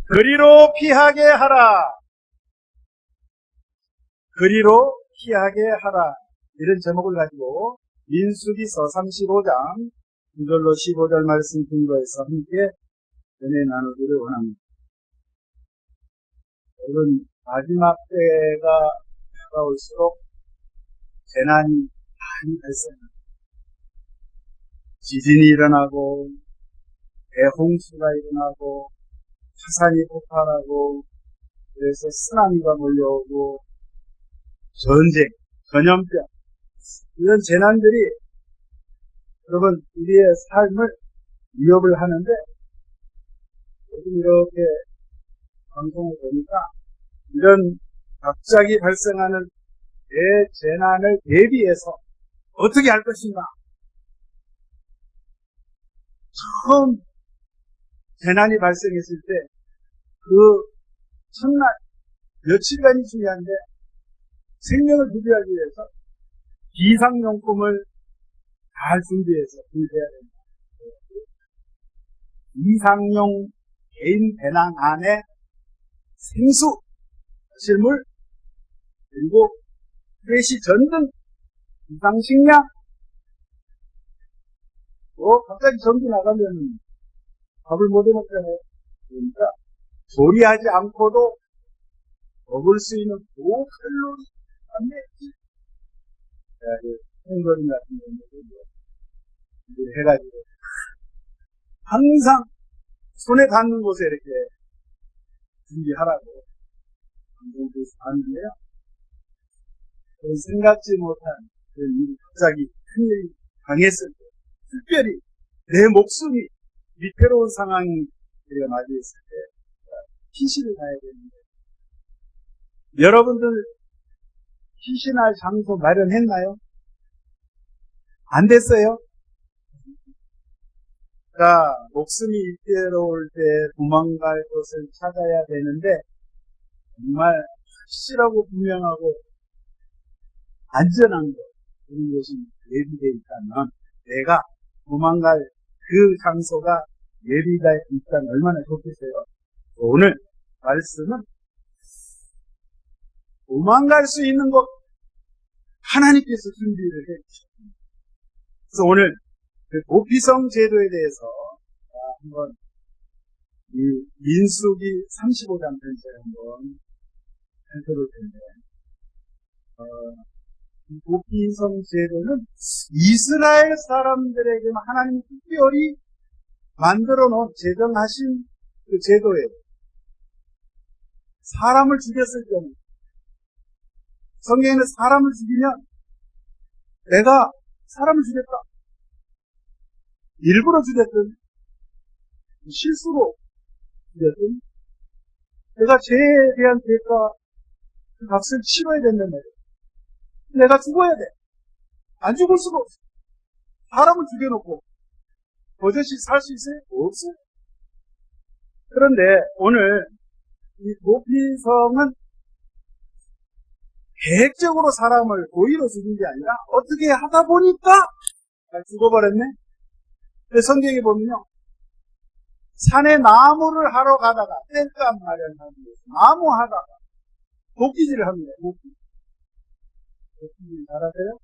그리로 피하게 하라. 그리로 피하게 하라. 이런 제목을 가지고 민수기서 35장 1절로 15절 말씀 근거해서 함께 은혜 나누기를 원합니다. 여러분, 마지막 때가 다가올수록 재난이 많이 발생합니다. 지진이 일어나고 대홍수가 일어나고 화산이 폭발하고 그래서 쓰나미가 몰려오고 전쟁, 전염병 이런 재난들이 여러분 우리의 삶을 위협을 하는데 요즘 이렇게 방송을 보니까 이런 갑자기 발생하는 대재난을 대비해서 어떻게 할 것인가. 처음 재난이 발생했을 때 그 첫날 며칠간이 중요한데 생명을 유지하기 위해서 비상용품을 잘 준비해서 준비해야 됩니다. 이상용 개인 배낭 안에 생수, 실물, 그리고 프레시 전등, 비상식량, 또 갑자기 전기 나가면 밥을 못 해먹잖아요. 그러니까 조리하지 않고도 먹을 수 있는 고칼로리 단백질, 생거리 같은 경우도 해가지고 항상 손에 닿는 곳에 이렇게 준비하라고 방송에서 하는데요. 생각지 못한 그런 일이 갑자기 큰일이 당했을 때, 특별히 내 목숨이 위태로운 상황이 우리가 맞이했을 때 피신을 가야 되는데, 여러분들 피신할 장소 마련했나요? 안 됐어요? 자, 목숨이 위태로울 때 도망갈 곳을 찾아야 되는데 정말 확실하고 분명하고 안전한 것, 그런 것이 예비되어 있다면 내가 도망갈 그 장소가 예비가 있다면 얼마나 좋겠어요. 오늘 말씀은 도망갈 수 있는 것 하나님께서 준비를 해 주셨습니다. 그래서 오늘 그 도피성 제도에 대해서 한번 이 민수기 35장 전체를 한번 살펴볼 텐데, 이 도피성 제도는 이스라엘 사람들에게 하나님이 특별히 만들어 놓은 제정하신 그 제도예요. 사람을 죽였을 경우, 성경에는 사람을 죽이면 내가 사람을 죽였다, 일부러 죽였든 실수로 죽였든 내가 죄에 대한 대가 그 값을 치러야 된단 말이에요. 내가 죽어야 돼. 안 죽을 수가 없어. 사람을 죽여놓고 버젓이 살 수 있어요? 없어요. 그런데 오늘 이 도피성은 계획적으로 사람을 고의로 죽인 게 아니라 어떻게 하다 보니까 죽어버렸네. 성경에 보면요, 산에 나무를 하러 가다가 땔감 마련하기 위해서 나무 하다가 도끼질을 합니다. 도끼질 잘하세요?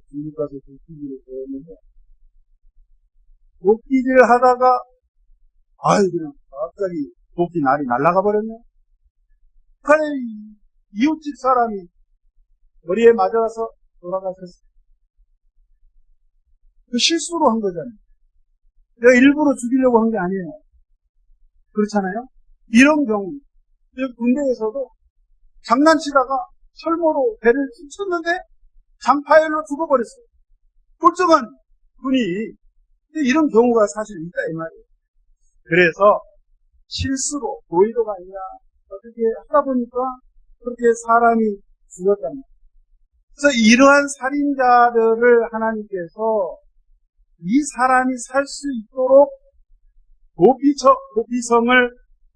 중국 가서 도끼질을 배웠는데, 도끼질을 하다가 그냥 갑자기 도끼 날이 날아가 버렸네. 북한의 이웃집 사람이 머리에 맞아서 돌아가셨어요. 그 실수로 한 거잖아요. 내가 일부러 죽이려고 한 게 아니에요. 그렇잖아요? 이런 경우, 군대에서도 장난치다가 철모로 배를 훔쳤는데 장파열로 죽어버렸어요. 멀쩡한 분이. 이런 경우가 사실 있다 이 말이에요. 그래서 실수로, 고의도가 아니라 어떻게 하다 보니까 그렇게 사람이 죽었답니다. 그래서 이러한 살인자들을 하나님께서 이 사람이 살 수 있도록 도피성을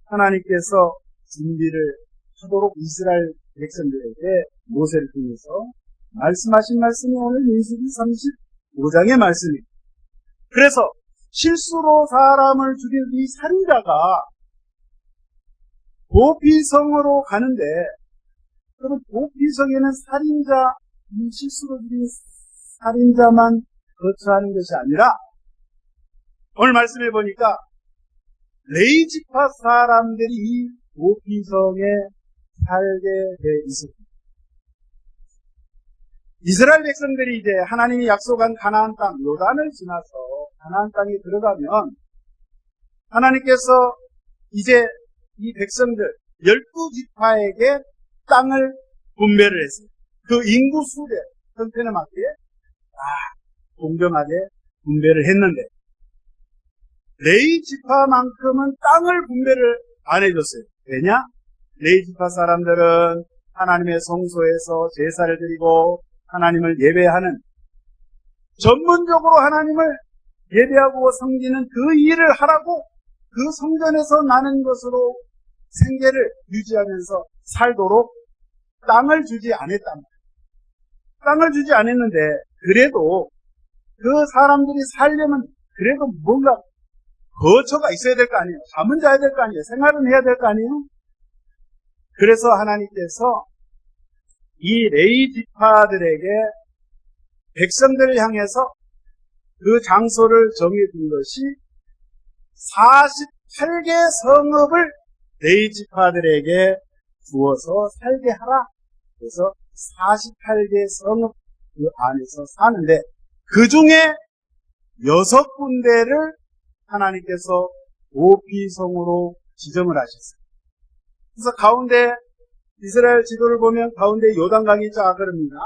하나님께서 준비를 하도록 이스라엘 백성들에게 모세를 통해서 말씀하신 말씀이 오늘 민수기 35장의 말씀입니다. 그래서 실수로 사람을 죽인 이 살인자가 도피성으로 가는데, 그러면 도피성에는 살인자, 이 실수로 죽인 살인자만 거처하는 것이 아니라, 오늘 말씀해 보니까 레위 지파 사람들이 이 도피성에 살게 돼 있습니다. 이스라엘 백성들이 이제 하나님이 약속한 가나안 땅, 요단을 지나서 가나안 땅에 들어가면 하나님께서 이제 이 백성들 12지파에게 땅을 분배를 했어요. 그 인구 수대 형편에 맞게 공정하게 분배를 했는데 레위 지파만큼은 땅을 분배를 안 해줬어요. 왜냐? 레위 지파 사람들은 하나님의 성소에서 제사를 드리고 하나님을 예배하는, 전문적으로 하나님을 예배하고 섬기는 그 일을 하라고 그 성전에서 나는 것으로 생계를 유지하면서 살도록 땅을 주지 않았단 말이에요. 땅을 주지 않았는데 그래도 그 사람들이 살려면 그래도 뭔가 거처가 있어야 될 거 아니에요. 잠은 자야 될 거 아니에요. 생활은 해야 될 거 아니에요. 그래서 하나님께서 이 레위 지파들에게 백성들을 향해서 그 장소를 정해준 것이 48개 성읍을 레위 지파들에게 주어서 살게 하라. 그래서 48개 성읍 그 안에서 사는데 그 중에 6군데를 하나님께서 도피성으로 지정을 하셨어요. 그래서 가운데 이스라엘 지도를 보면 가운데 요단강이 쫙 흐릅니다.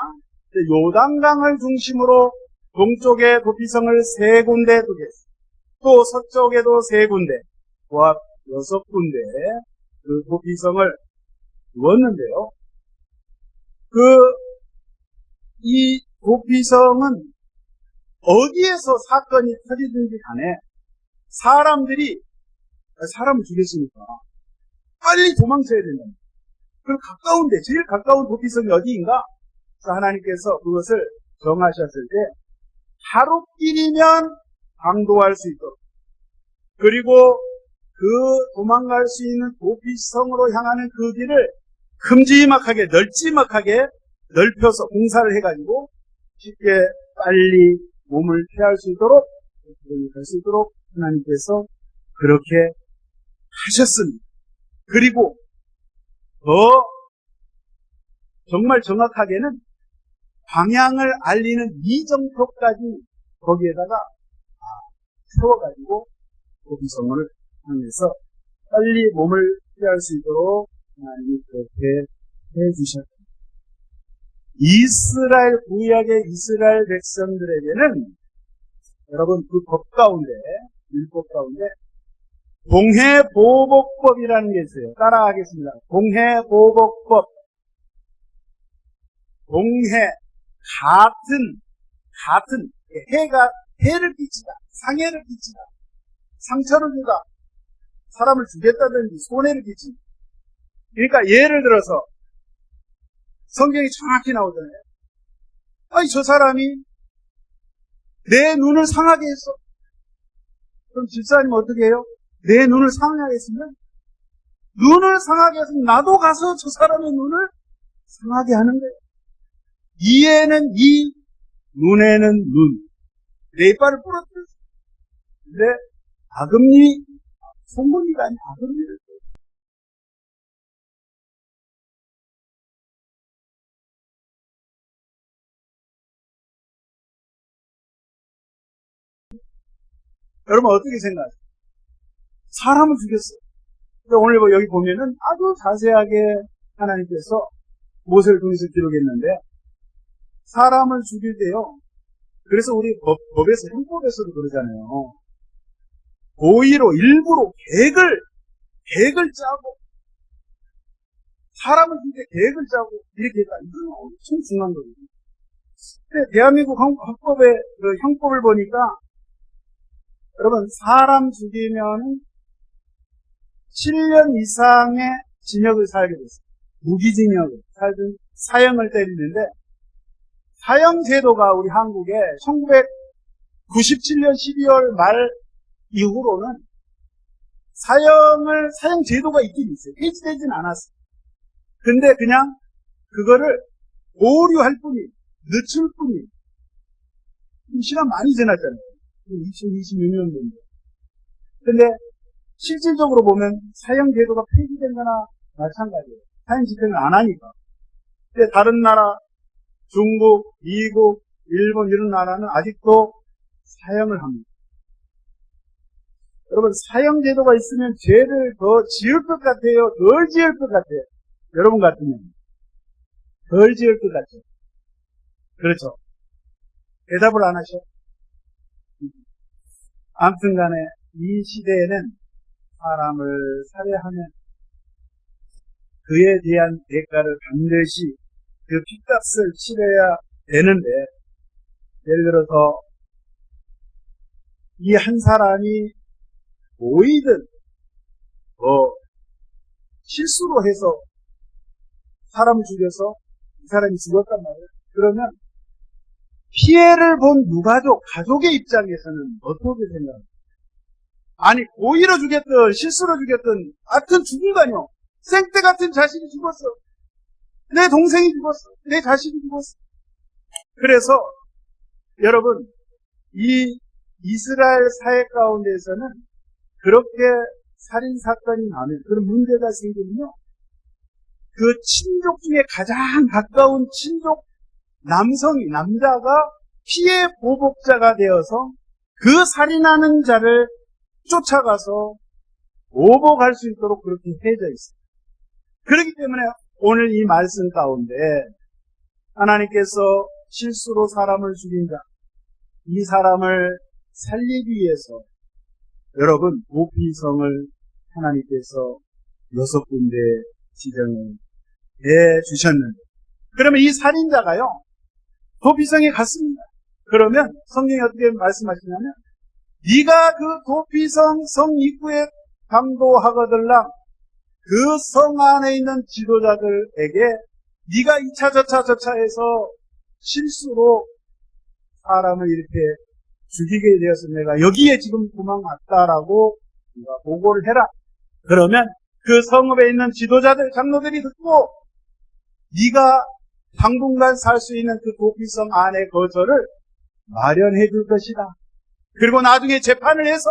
요단강을 중심으로 동쪽에 도피성을 3군데 두게, 또 서쪽에도 3군데, 조합 6군데 그 도피성을 두었는데요. 이 도피성은 어디에서 사건이 터지든지 간에 사람을 죽였으니까 빨리 도망쳐야 된다. 그럼 가까운데, 제일 가까운 도피성이 어디인가? 그래서 하나님께서 그것을 정하셨을 때 하루길이면 방도할 수 있도록, 그리고 그 도망갈 수 있는 도피성으로 향하는 그 길을 큼지막하게 널찍하게 넓혀서 공사를 해가지고 쉽게 빨리 몸을 피할 수 있도록, 갈 수 있도록 하나님께서 그렇게 하셨습니다. 그리고 더 정말 정확하게는 방향을 알리는 이정표까지 거기에다가 세워가지고 도피성을 향해서 빨리 몸을 피할 수 있도록 하나님이 그렇게 해주셨습니다. 이스라엘, 구약의 이스라엘 백성들에게는 여러분 그 법 가운데, 율법 가운데 동해보복법이라는 게 있어요. 따라하겠습니다. 동해보복법. 동해, 같은, 해를 끼치다, 상해를 끼치다, 상처를 주다, 사람을 죽였다든지 손해를 끼친다. 그러니까 예를 들어서 성경이 정확히 나오잖아요. 아니, 저 사람이 내 눈을 상하게 했어. 그럼 집사님 어떻게 해요? 내 눈을 상하게 했으면, 눈을 상하게 했으면 나도 가서 저 사람의 눈을 상하게 하는 거예요. 이에는 이, 눈에는 눈. 내 이빨을 부러뜨렸어. 근데 아금니, 송곳니가 아닌 아금니를. 여러분 어떻게 생각하세요? 사람을 죽였어요. 오늘 여기 보면은 아주 자세하게 하나님께서 모세를 통해서 기록했는데, 사람을 죽일 때요. 그래서 우리 법에서, 형법에서도 그러잖아요. 고의로, 일부러 계획을 짜고, 사람을 죽일 때 계획을 짜고, 이렇게 했다. 이건 엄청 중요한 거거든요. 근데 대한민국 헌법의 그 형법을 보니까, 여러분, 사람 죽이면 7년 이상의 징역을 살게 됐어요. 무기징역을 살든 사형을 때리는데, 사형제도가 우리 한국에 1997년 12월 말 이후로는 사형 제도가 있긴 있어요. 폐지되진 않았어요. 근데 그냥 그거를 보류할 뿐이, 늦출 뿐이. 시간 많이 지났잖아요. 2026년도인데. 근데 실질적으로 보면 사형 제도가 폐지된 거나 마찬가지예요. 사형 집행을 안 하니까. 근데 다른 나라, 중국, 미국, 일본 이런 나라는 아직도 사형을 합니다. 여러분, 사형 제도가 있으면 죄를 더 지을 것 같아요? 덜 지을 것 같아요? 여러분 같으면 덜 지을 것 같죠? 그렇죠? 대답을 안 하셔. 아무튼 간에 이 시대에는 사람을 살해하면 그에 대한 대가를 반드시 그 핏값을 치러야 되는데, 예를 들어서 이 한 사람이 오이든 실수로 해서 사람을 죽여서 이 사람이 죽었단 말이에요. 그러면 피해를 본 유가족, 가족의 입장에서는 어떻게 생각합니까? 아니, 고의로 죽였든 실수로 죽였든 하여튼 죽은 거 아니요. 생때 같은 자식이 죽었어. 내 동생이 죽었어. 내 자식이 죽었어. 그래서 여러분, 이 이스라엘 사회 가운데서는 그렇게 살인사건이 나면, 그런 문제가 생기면요, 그 친족 중에 가장 가까운 친족 남자가 피해 보복자가 되어서 그 살인하는 자를 쫓아가서 오복할 수 있도록 그렇게 해져 있어요. 그렇기 때문에 오늘 이 말씀 가운데 하나님께서 실수로 사람을 죽인 자, 이 사람을 살리기 위해서 여러분 도피성을 하나님께서 6군데 지정해 주셨는데, 그러면 이 살인자가요 도피성에 갔습니다. 그러면 성경이 어떻게 말씀하시냐면, 네가 그 도피성 성 입구에 강도하거들랑 그 성 안에 있는 지도자들에게 네가 이차 저차 해서 실수로 사람을 이렇게 죽이게 되어서 내가 여기에 지금 도망 왔다라고 네가 보고를 해라. 그러면 그 성읍에 있는 지도자들, 장로들이 듣고 네가 당분간 살 수 있는 그 도피성 안의 거처를 마련해 줄 것이다. 그리고 나중에 재판을 해서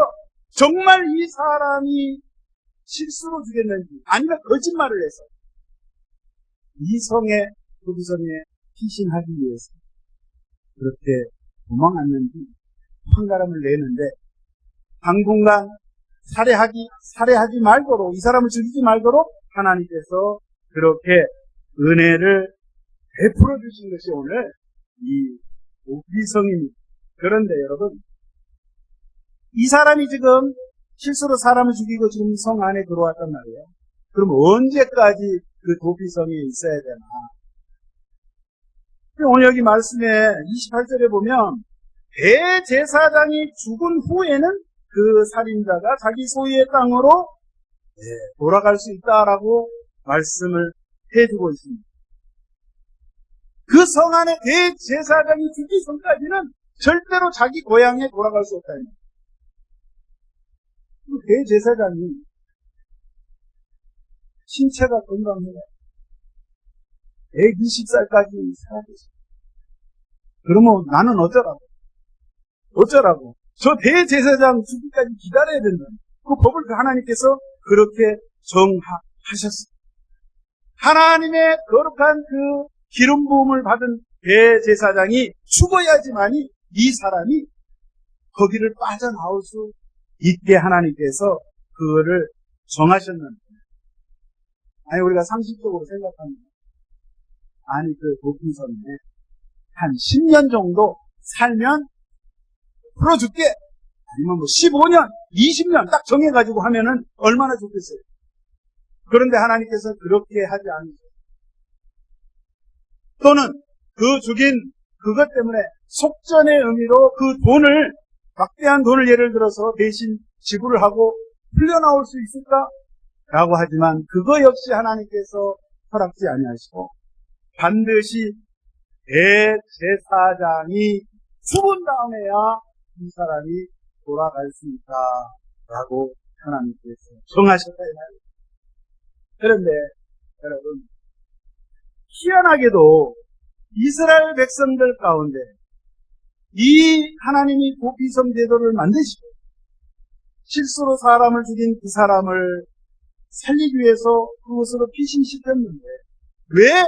정말 이 사람이 실수로 죽였는지 아니면 거짓말을 해서 이 성에, 도피성에 피신하기 위해서 그렇게 도망왔는지 판가름을 내는데, 당분간 살해하지 말도록, 이 사람을 죽이지 말도록 하나님께서 그렇게 은혜를 베풀어 주신 것이 오늘 이 도피성입니다. 그런데 여러분, 이 사람이 지금 실수로 사람을 죽이고 지금 성 안에 들어왔단 말이에요. 그럼 언제까지 그 도피성에 있어야 되나? 오늘 여기 말씀에 28절에 보면 대제사장이 죽은 후에는 그 살인자가 자기 소유의 땅으로 돌아갈 수 있다라고 말씀을 해주고 있습니다. 그 성 안에 대제사장이 죽기 전까지는 절대로 자기 고향에 돌아갈 수 없다. 그 대제사장이 신체가 건강해요. 120살까지 살아계셔. 그러면 나는 어쩌라고? 저 대제사장 죽기까지 기다려야 된다. 그 법을 하나님께서 그렇게 정하셨어요. 하나님의 거룩한 그 기름 부음을 받은 대제사장이 죽어야지만이 이 사람이 거기를 빠져나올 수 있게 하나님께서 그거를 정하셨는데, 아니 우리가 상식적으로 생각합니다. 아니 그 도피성에 한 10년 정도 살면 풀어줄게. 아니면 뭐 15년, 20년 딱 정해가지고 하면은 얼마나 좋겠어요. 그런데 하나님께서 그렇게 하지 않으셨어요. 또는 그 죽인 그것 때문에 속전의 의미로 그 돈을, 막대한 돈을 예를 들어서 대신 지불을 하고 풀려나올 수 있을까? 라고 하지만 그거 역시 하나님께서 허락지 아니하시고 반드시 대제사장이 죽은 다음에야 이 사람이 돌아갈 수 있다라고 하나님께서 정하셨다 이 말이에요. 그런데 여러분, 희한하게도 이스라엘 백성들 가운데 이 하나님이 도피성 제도를 만드시고 실수로 사람을 죽인 그 사람을 살리기 위해서 그것으로 피신시켰는데 왜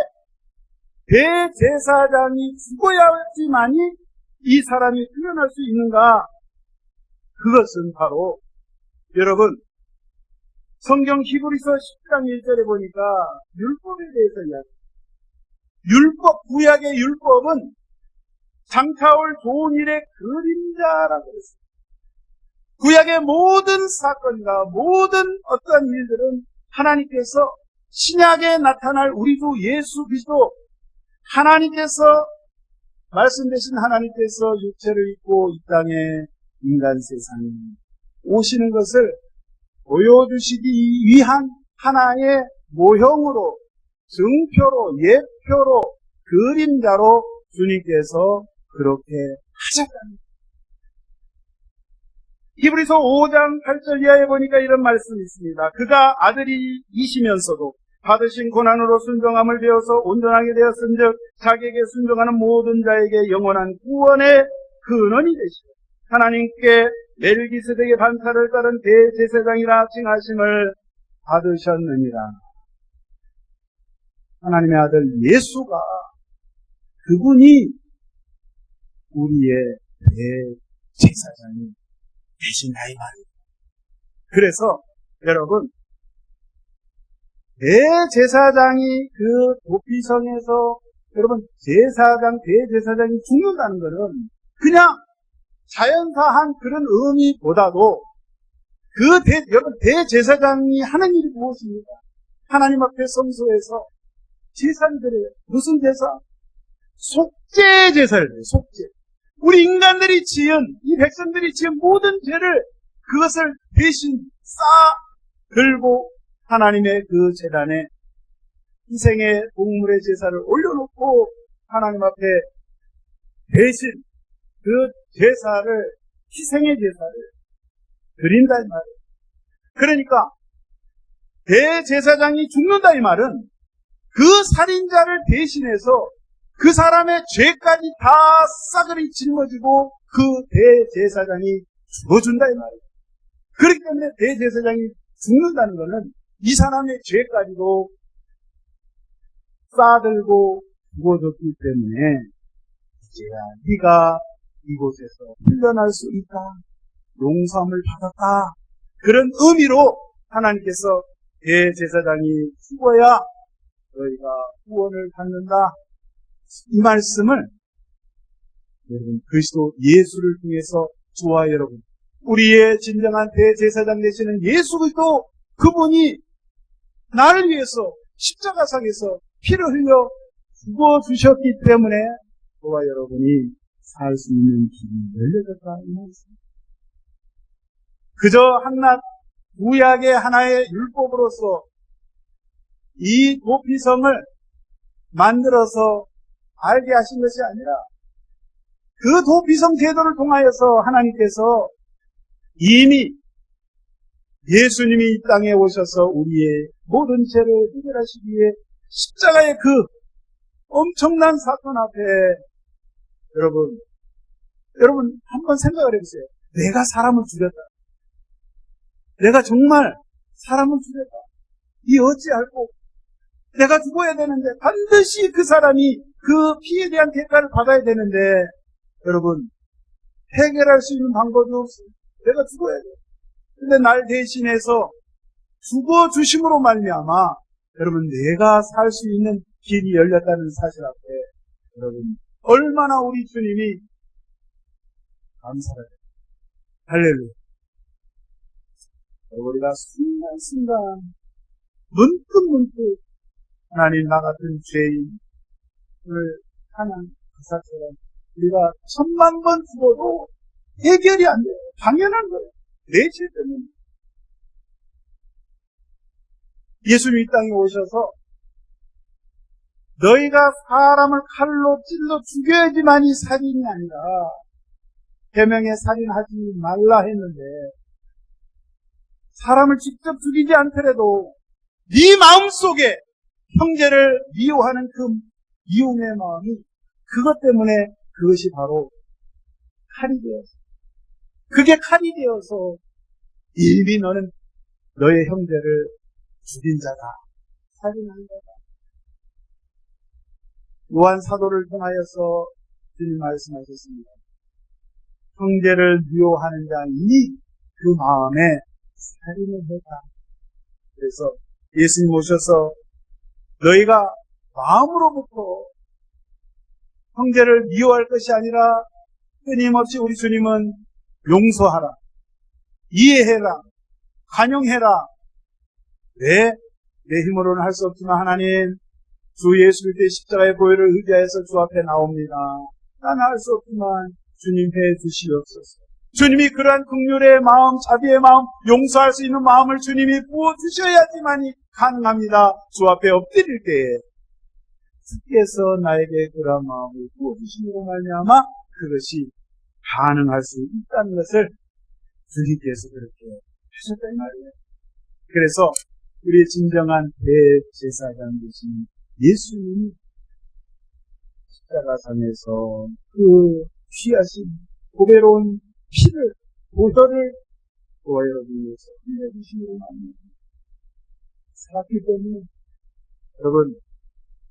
대제사장이 죽어야지만이 이 사람이 풀려날 수 있는가? 그것은 바로 여러분 성경 히브리서 10장 1절에 보니까 율법에 대해서 이야기합니다. 율법, 구약의 율법은 장차올 좋은 일의 그림자라고 했습니다. 구약의 모든 사건과 모든 어떤 일들은 하나님께서 신약에 나타날 우리 주 예수 그리스도 하나님께서 말씀되신 하나님께서 육체를 입고 이 땅에 인간 세상에 오시는 것을 보여주시기 위한 하나의 모형으로 증표로 예표로 그림자로 주님께서 그렇게 하셨답니다. 히브리서 5장 8절 이하에 보니까 이런 말씀이 있습니다. 그가 아들이이시면서도 받으신 고난으로 순종함을 배워서 온전하게 되었은즉 자기에게 순종하는 모든 자에게 영원한 구원의 근원이 되시고 하나님께 멜기세덱의 반차를 따른 대제사장이라 칭하심을 받으셨느니라. 하나님의 아들 예수가 그분이 우리의 대제사장이 되신다 이 말이에요. 그래서 여러분 대제사장이 그 도피성에서 여러분 제사장 대제사장이 죽는다는 것은 그냥 자연사한 그런 의미보다도 여러분 대제사장이 하는 일이 무엇입니까? 하나님 앞에 성소에서 제사를 드려요. 무슨 제사? 속죄 제사를 드려요. 속죄. 우리 인간들이 지은 이 백성들이 지은 모든 죄를 그것을 대신 들고 하나님의 그 제단에 희생의 동물의 제사를 올려놓고 하나님 앞에 대신 그 제사를 희생의 제사를 드린다 이 말이에요. 그러니까 대제사장이 죽는다 이 말은 그 살인자를 대신해서 그 사람의 죄까지 다 싸그리 짊어지고 그 대제사장이 죽어준다 이 말이에요. 그렇기 때문에 대제사장이 죽는다는 것은 이 사람의 죄까지도 싸들고 죽어줬기 때문에 이제야 네가 이곳에서 풀려날 수 있다. 용서함을 받았다. 그런 의미로 하나님께서 대제사장이 죽어야 너희가 구원을 받는다. 이 말씀을 여러분 그리스도 예수를 통해서 저와 여러분 우리의 진정한 대제사장 되시는 예수 그리스도 그분이 나를 위해서 십자가상에서 피를 흘려 죽어주셨기 때문에 저와 여러분이 살 수 있는 길이 열려졌다 이 말씀. 그저 한낱 구약의 하나의 율법으로서 이 도피성을 만들어서 알게 하신 것이 아니라 그 도피성 제도를 통하여서 하나님께서 이미 예수님이 이 땅에 오셔서 우리의 모든 죄를 해결하시기 위해 십자가의 그 엄청난 사건 앞에 여러분 한번 생각을 해보세요. 내가 사람을 죽였다. 내가 정말 사람을 죽였다. 이 어찌할꼬 내가 죽어야 되는데 반드시 그 사람이 그 피에 대한 대가를 받아야 되는데 여러분 해결할 수 있는 방법이 없어요. 내가 죽어야 돼요. 근데 날 대신해서 죽어주심으로 말미암아 여러분 내가 살 수 있는 길이 열렸다는 사실 앞에 여러분 얼마나 우리 주님이 감사해요. 할렐루야. 우리가 순간순간 문득문득 하나님 나 같은 죄인을 하는 기사처럼 우리가 1000만 번 죽어도 해결이 안 돼요. 당연한 거예요. 내 죄 때문에. 예수님이 이 땅에 오셔서 너희가 사람을 칼로 찔러 죽여야지만이 살인이 아니라 계명에 살인하지 말라 했는데 사람을 직접 죽이지 않더라도 네 마음속에 형제를 미워하는 그 미움의 마음이 그것 때문에 그것이 바로 칼이 되어서 그게 칼이 되어서 이미 너는 너의 형제를 죽인 자다. 살인한 자다. 요한 사도를 통하여서 주님 말씀하셨습니다. 형제를 미워하는 자니 그 마음에 살인을 해다. 그래서 예수님 오셔서 너희가 마음으로부터 형제를 미워할 것이 아니라 끊임없이 우리 주님은 용서하라, 이해해라, 관용해라. 왜? 내 힘으로는 할 수 없지만 하나님, 주 예수 그리스도의 십자가의 보혈을 의지하여서 주 앞에 나옵니다. 나는 할 수 없지만 주님 해 주시옵소서. 주님이 그러한 긍휼의 마음, 자비의 마음, 용서할 수 있는 마음을 주님이 부어주셔야지만이 가능합니다. 주 앞에 엎드릴 때에 주께서 나에게 그러한 마음을 부어주심으로 말미암아 그것이 가능할 수 있다는 것을 주님께서 그렇게 하셨단 말이에요. 그래서 우리의 진정한 대제사장 되신 예수님이 십자가상에서 그 귀하신 보배로운 피를, 보혈을 저와 여러분을 위해서 흘려주시므로 말미암아 살았기 때문에 여러분,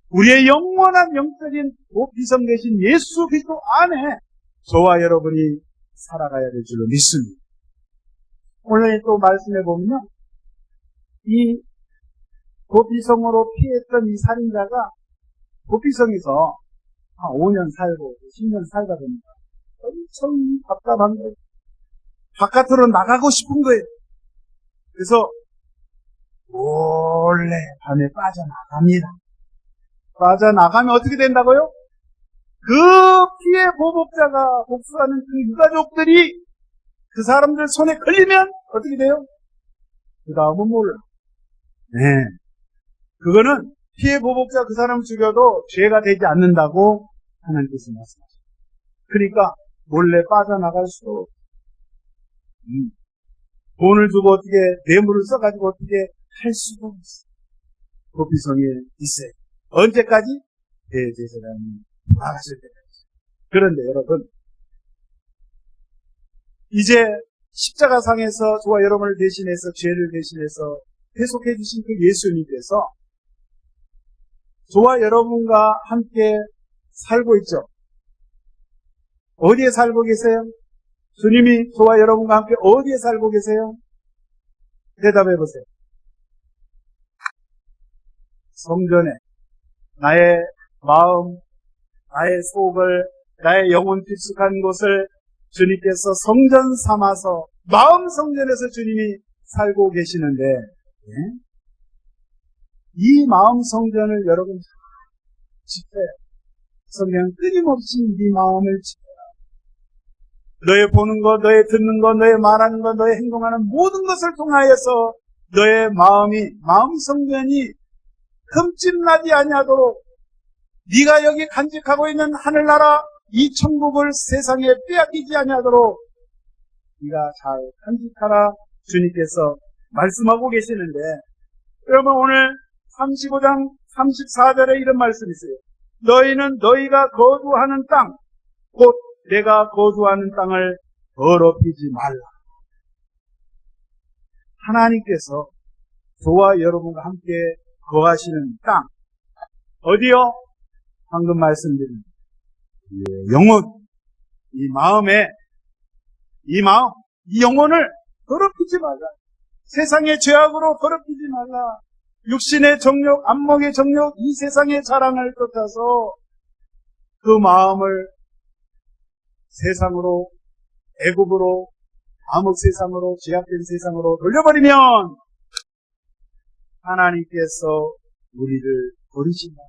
우리의 영원한 영적인 보피성 되신 예수 그리스도 안에 저와 여러분이 살아가야 될 줄로 믿습니다. 오늘 또 말씀해 보면요, 이 보피성으로 피했던 이 살인자가 보피성에서 한 5년 살고 10년 살다 보니까 엄청 답답한 거예요. 바깥으로 나가고 싶은 거예요. 그래서 몰래 밤에 빠져나갑니다. 빠져나가면 어떻게 된다고요? 그 피해 보복자가 복수하는 그 유가족들이 그 사람들 손에 걸리면 어떻게 돼요? 그 다음은 몰라. 네. 그거는 피해 보복자 그 사람 죽여도 죄가 되지 않는다고 하나님께서 말씀하십니다. 그러니까 몰래 빠져나갈 수도 없어요. 돈을 주고 어떻게 뇌물을 써가지고 어떻게 할 수도 없어요. 보피성에 있어요. 언제까지? 대제사장이 돌아가실 때까지. 그런데 여러분, 이제 십자가상에서 저와 여러분을 대신해서 죄를 대신해서 회복해 주신 그 예수님께서 저와 여러분과 함께 살고 있죠. 어디에 살고 계세요? 주님이 저와 여러분과 함께 어디에 살고 계세요? 대답해 보세요. 성전에 나의 마음, 나의 속을, 나의 영혼 깊숙한 곳을 주님께서 성전 삼아서 마음 성전에서 주님이 살고 계시는데, 예? 이 마음 성전을 여러분 지켜요. 성경 끊임없이 네 마음을 지켜요. 너의 보는 것, 너의 듣는 것, 너의 말하는 것, 너의 행동하는 모든 것을 통하여서 너의 마음 성전이 흠집나지 아니하도록 네가 여기 간직하고 있는 하늘나라 이 천국을 세상에 빼앗기지 아니하도록 네가 잘 간직하라 주님께서 말씀하고 계시는데, 여러분 오늘 35장 34절에 이런 말씀이 있어요. 너희는 너희가 거주하는 땅, 곧 내가 거주하는 땅을 더럽히지 말라. 하나님께서 저와 여러분과 함께 거하시는 땅, 어디요? 방금 말씀드린 영혼, 이 마음에, 이 마음, 이 영혼을 더럽히지 말라. 세상의 죄악으로 더럽히지 말라. 육신의 정욕, 안목의 정욕, 이 세상의 자랑을 쫓아서 그 마음을 세상으로, 애굽으로, 암흑 세상으로, 죄악된 세상으로 돌려버리면 하나님께서 우리를 버리신다.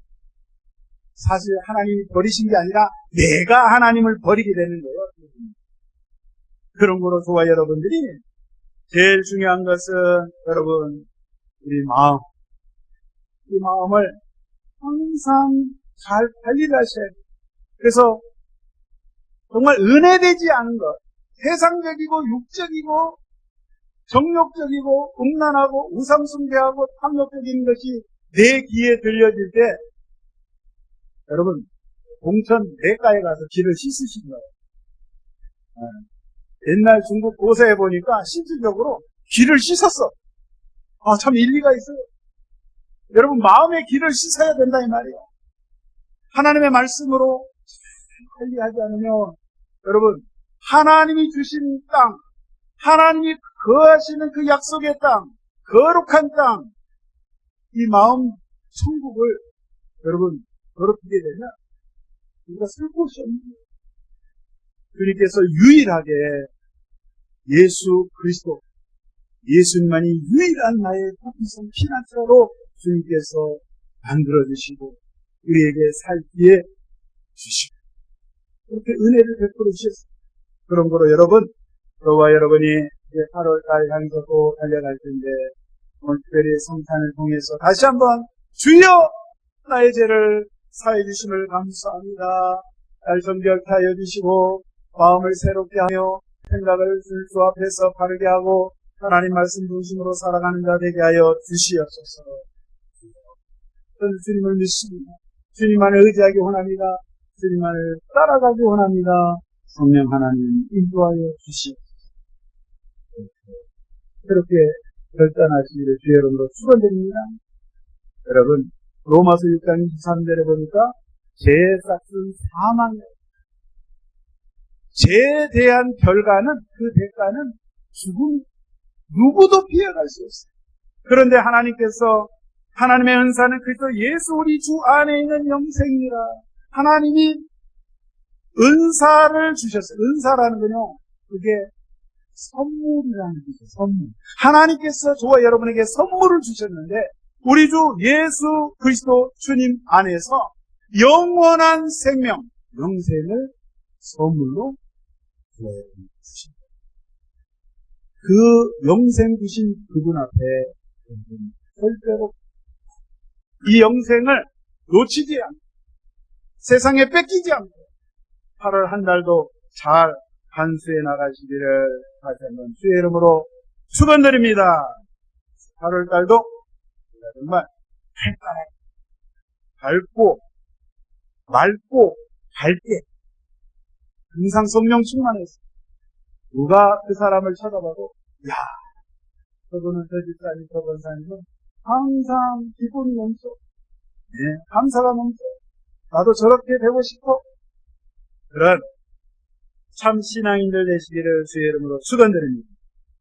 사실 하나님이 버리신 게 아니라 내가 하나님을 버리게 되는 거예요. 그런 거로 저와 여러분들이 제일 중요한 것은 여러분 우리 마음, 이 마음을 항상 잘 관리를 하셔야 돼요. 그래서 정말 은혜되지 않은 것, 세상적이고 육적이고 정욕적이고 음란하고 우상숭배하고 탐욕적인 것이 내 귀에 들려질 때 여러분 공천 내과에 가서 귀를 씻으신 거예요. 옛날 중국 고사에 보니까 실질적으로 귀를 씻었어. 참 일리가 있어요. 여러분 마음의 귀를 씻어야 된다 이 말이에요. 하나님의 말씀으로 관리하지 않으면 여러분 하나님이 주신 땅, 하나님이 거하시는 그 약속의 땅, 거룩한 땅, 이 마음 천국을 여러분 더럽히게 되면 우리가 쓸 곳이 없는 거예요. 주님께서 유일하게 예수 그리스도, 예수님만이 유일한 나의 도피성 피난처로 주님께서 만들어주시고 우리에게 살 기회 주시고 그렇게 은혜를 베풀어 주셨습니다. 그런 거로 여러분, 저와 여러분이 이제 8월달 향해서 달려갈 텐데 오늘 특별히 성탄을 통해서 다시 한번 주여 나의 죄를 사해 주심을 감사합니다. 날 정결케 하여 주시고 마음을 새롭게 하며 생각을 주 앞에서 바르게 하고 하나님 말씀 중심으로 살아가는 자 되게 하여 주시옵소서. 저는 주님을 믿습니다. 주님만을 의지하기 원합니다. 주님만을 따라가기 원합니다. 성령 하나님 인도하여 주시옵소서. 그렇게 결단하시기를 주의 이름으로 축원드립니다. 여러분 로마서 6장 23절에 보니까 죄의 싹은 사망이에요. 죄에 대한 결과는 그 대가는 죽음. 누구도 피해갈 수 없어요. 그런데 하나님께서 하나님의 은사는 그리스도 예수 우리 주 안에 있는 영생이라. 하나님이 은사를 주셨어요. 은사라는 건요, 그게 선물이라는 거죠. 선물. 하나님께서 저와 여러분에게 선물을 주셨는데 우리 주 예수 그리스도 주님 안에서 영원한 생명, 영생을 선물로 주십니다. 그 영생 주신 그분 앞에 절대로 이 영생을 놓치지 않고 세상에 뺏기지 않고 8월 한 달도 잘 간수해 나가시기를 다시 한번 주의 이름으로 축원드립니다. 8월 달도 정말 밝고 맑고 밝게 항상 성령 충만해서 누가 그 사람을 쳐다봐도 야 저분은 저 집사님 저 권사님은 항상 기분이 넘쳐 감사가 넘쳐 나도 저렇게 되고 싶어 그런 참 신앙인들 되시기를 주의 이름으로 축원드립니다.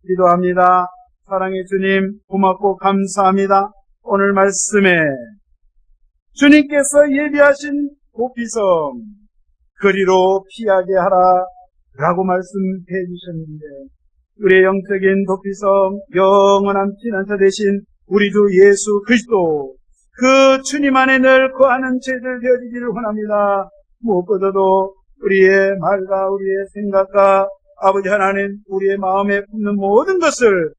기도합니다. 사랑의 주님 고맙고 감사합니다. 오늘 말씀에 주님께서 예비하신 도피성 그리로 피하게 하라 라고 말씀해 주셨는데 우리의 영적인 도피성 영원한 피난처 되신 우리 주 예수 그리스도 그 주님 안에 늘 거하는 죄들 되어지기를 원합니다. 무엇보다도 우리의 말과 우리의 생각과 아버지 하나님 우리의 마음에 품는 모든 것을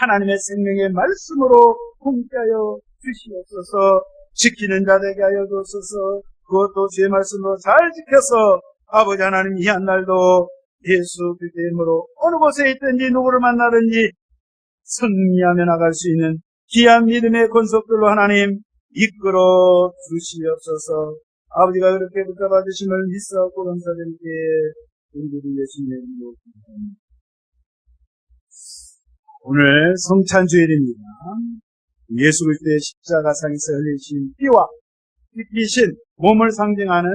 하나님의 생명의 말씀으로 공개하여 주시옵소서. 지키는 자 되게 하여 주옵소서. 그것도 주의 말씀으로 잘 지켜서 아버지 하나님 이 한 날도 예수 그리스도의 이름으로 어느 곳에 있든지 누구를 만나든지 승리하며 나갈 수 있는 귀한 믿음의 권속들로 하나님 이끌어 주시옵소서. 아버지가 그렇게 붙잡아 주심을 믿사옵고 감사드리게 우리들이 예수님의 이름으로 기도합니다. 오늘 성찬주일입니다. 예수 그리스도의 십자가상에서 흘리신 피와 핏빛인 몸을 상징하는